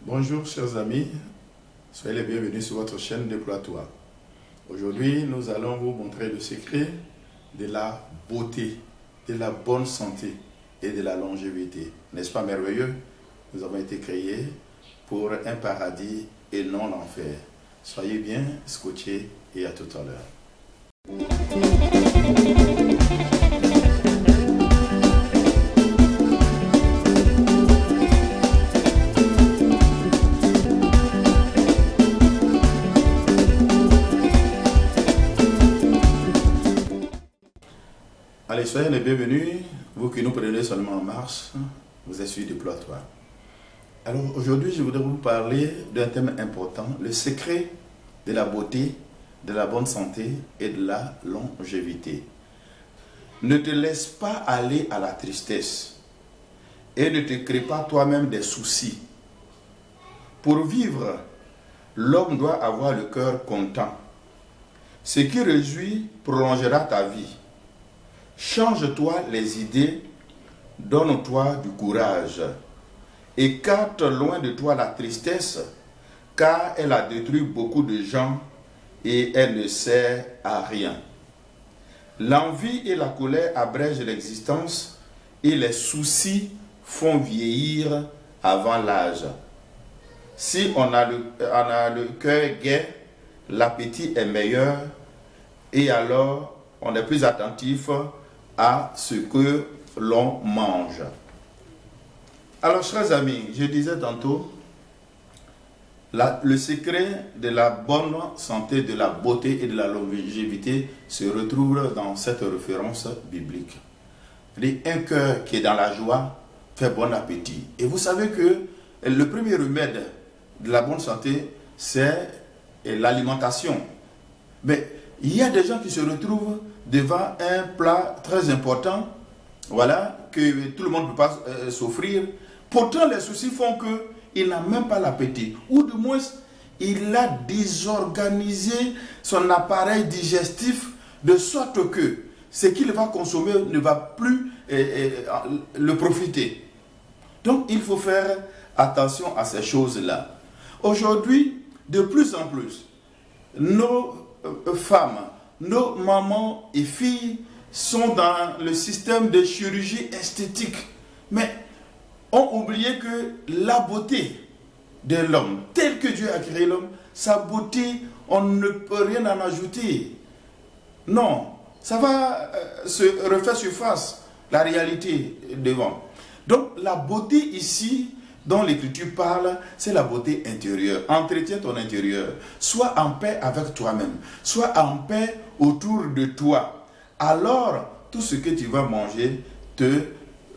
Bonjour chers amis, soyez les bienvenus sur votre chaîne Déploie-toi. Aujourd'hui, nous allons vous montrer le secret de la beauté, de la bonne santé et de la longévité. N'est-ce pas merveilleux? Nous avons été créés pour un paradis et non l'enfer. Soyez bien scotchés et à tout à l'heure. Allez, soyez les bienvenus, vous qui nous prenez seulement en marche, vous êtes sur Déploie-toi. Alors aujourd'hui, je voudrais vous parler d'un thème important, le secret de la beauté, de la bonne santé et de la longévité. Ne te laisse pas aller à la tristesse et ne te crée pas toi-même des soucis. Pour vivre, l'homme doit avoir le cœur content. Ce qui réjouit prolongera ta vie. Change-toi les idées, donne-toi du courage. Écarte loin de toi la tristesse, car elle a détruit beaucoup de gens et elle ne sert à rien. L'envie et la colère abrègent l'existence et les soucis font vieillir avant l'âge. Si on a le cœur gai, l'appétit est meilleur et alors on est plus attentif à ce que l'on mange. Alors, chers amis, je disais tantôt, le secret de la bonne santé, de la beauté et de la longévité se retrouve dans cette référence biblique. Un cœur qui est dans la joie fait bon appétit. Et vous savez que le premier remède de la bonne santé, c'est l'alimentation. Mais il y a des gens qui se retrouvent devant un plat très important, voilà, que tout le monde ne peut pas s'offrir. Pourtant, les soucis font qu'il n'a même pas l'appétit. Ou du moins, il a désorganisé son appareil digestif de sorte que ce qu'il va consommer ne va plus le profiter. Donc, il faut faire attention à ces choses-là. Aujourd'hui, de plus en plus, nos femmes, nos mamans et filles sont dans le système de chirurgie esthétique, mais ont oublié que la beauté de l'homme, tel que Dieu a créé l'homme, sa beauté, on ne peut rien en ajouter. Non, ça va se refaire surface, la réalité devant. Donc la beauté ici, dont l'Écriture parle, c'est la beauté intérieure. Entretiens ton intérieur. Sois en paix avec toi-même. Sois en paix autour de toi. Alors, tout ce que tu vas manger te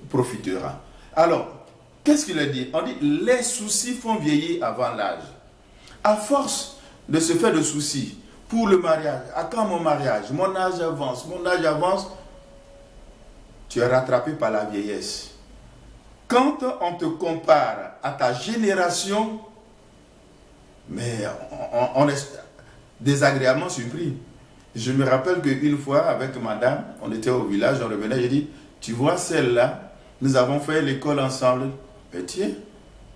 profitera. Alors, qu'est-ce qu'il a dit? On dit, les soucis font vieillir avant l'âge. À force de se faire de soucis pour le mariage, à quand mon mariage? Mon âge avance, tu es rattrapé par la vieillesse. Quand on te compare à ta génération, mais on est désagréablement surpris. Je me rappelle qu'une fois, avec madame, on était au village, on revenait, j'ai dit, tu vois celle-là, nous avons fait l'école ensemble. Mais tiens,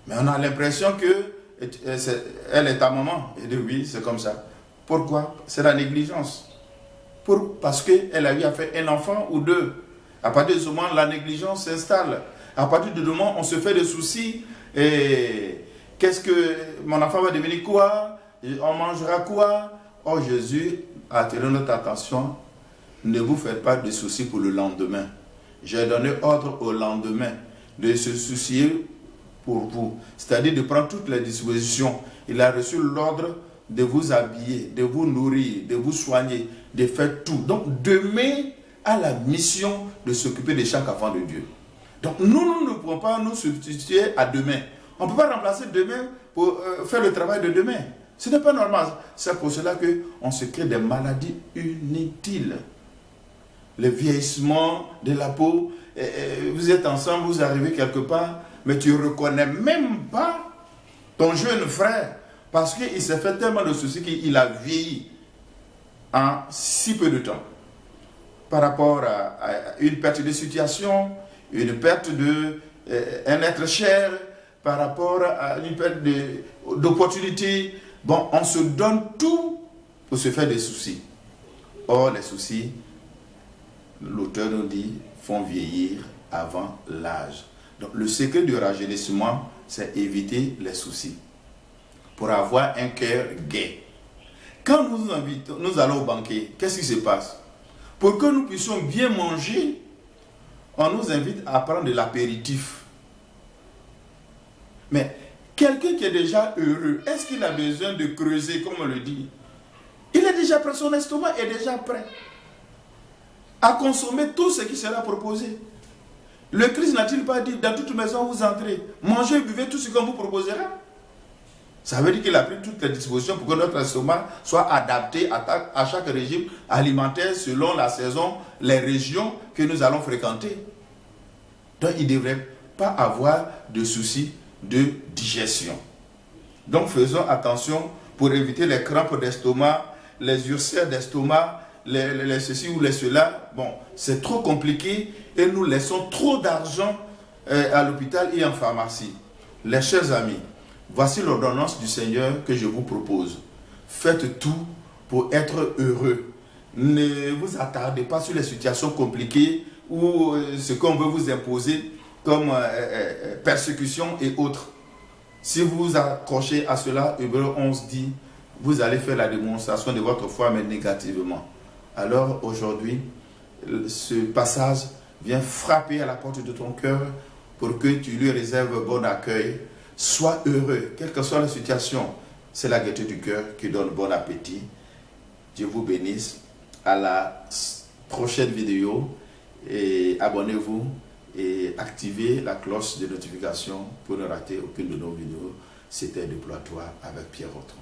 mais on a l'impression qu'elle est ta maman. Et dit, oui, c'est comme ça. Pourquoi? C'est la négligence. Parce qu'elle a eu à faire un enfant ou deux. À partir de ce moment, la négligence s'installe. À partir de ce moment, on se fait des soucis. Et qu'est-ce que mon enfant va devenir quoi? On mangera quoi? Oh, Jésus a attiré notre attention. Ne vous faites pas de soucis pour le lendemain. J'ai donné ordre au lendemain de se soucier pour vous. C'est-à-dire de prendre toutes les dispositions. Il a reçu l'ordre de vous habiller, de vous nourrir, de vous soigner, de faire tout. Donc, demain a la mission de s'occuper de chaque enfant de Dieu. Donc, nous ne pouvons pas nous substituer à demain. On ne peut pas remplacer demain pour faire le travail de demain. Ce n'est pas normal. C'est pour cela qu'on se crée des maladies inutiles. Le vieillissement de la peau, vous êtes ensemble, vous arrivez quelque part, mais tu ne reconnais même pas ton jeune frère parce qu'il s'est fait tellement de soucis qu'il a vieilli en si peu de temps. Par rapport à une perte de situation, une perte d'un être cher, par rapport à une perte d'opportunité. Bon, on se donne tout pour se faire des soucis. Or, les soucis, l'auteur nous dit, font vieillir avant l'âge. Donc, le secret du rajeunissement, c'est éviter les soucis pour avoir un cœur gai. Quand nous allons au banquet, qu'est-ce qui se passe? Pour que nous puissions bien manger, on nous invite à prendre de l'apéritif. Mais quelqu'un qui est déjà heureux, est-ce qu'il a besoin de creuser, comme on le dit? Il est déjà prêt, son estomac est déjà prêt à consommer tout ce qui sera proposé. Le Christ n'a-t-il pas dit, dans toute maison vous entrez, mangez et buvez tout ce qu'on vous proposera? Ça veut dire qu'il a pris toutes les dispositions pour que notre estomac soit adapté à chaque régime alimentaire selon la saison, les régions que nous allons fréquenter. Donc il ne devrait pas avoir de soucis de digestion. Donc faisons attention pour éviter les crampes d'estomac, les ulcères d'estomac, les ceci ou les cela. Bon, c'est trop compliqué et nous laissons trop d'argent à l'hôpital et en pharmacie. Les chers amis, voici l'ordonnance du Seigneur que je vous propose. Faites tout pour être heureux. Ne vous attardez pas sur les situations compliquées ou ce qu'on veut vous imposer comme persécution et autres. Si vous vous accrochez à cela, Hébreux 11 dit, vous allez faire la démonstration de votre foi, mais négativement. Alors aujourd'hui, ce passage vient frapper à la porte de ton cœur pour que tu lui réserves bon accueil. Sois heureux, quelle que soit la situation. C'est la gaieté du cœur qui donne bon appétit. Dieu vous bénisse. À la prochaine vidéo. Et abonnez-vous et activez la cloche de notification pour ne rater aucune de nos vidéos. C'était Déploie-toi avec Pierre Rotrand.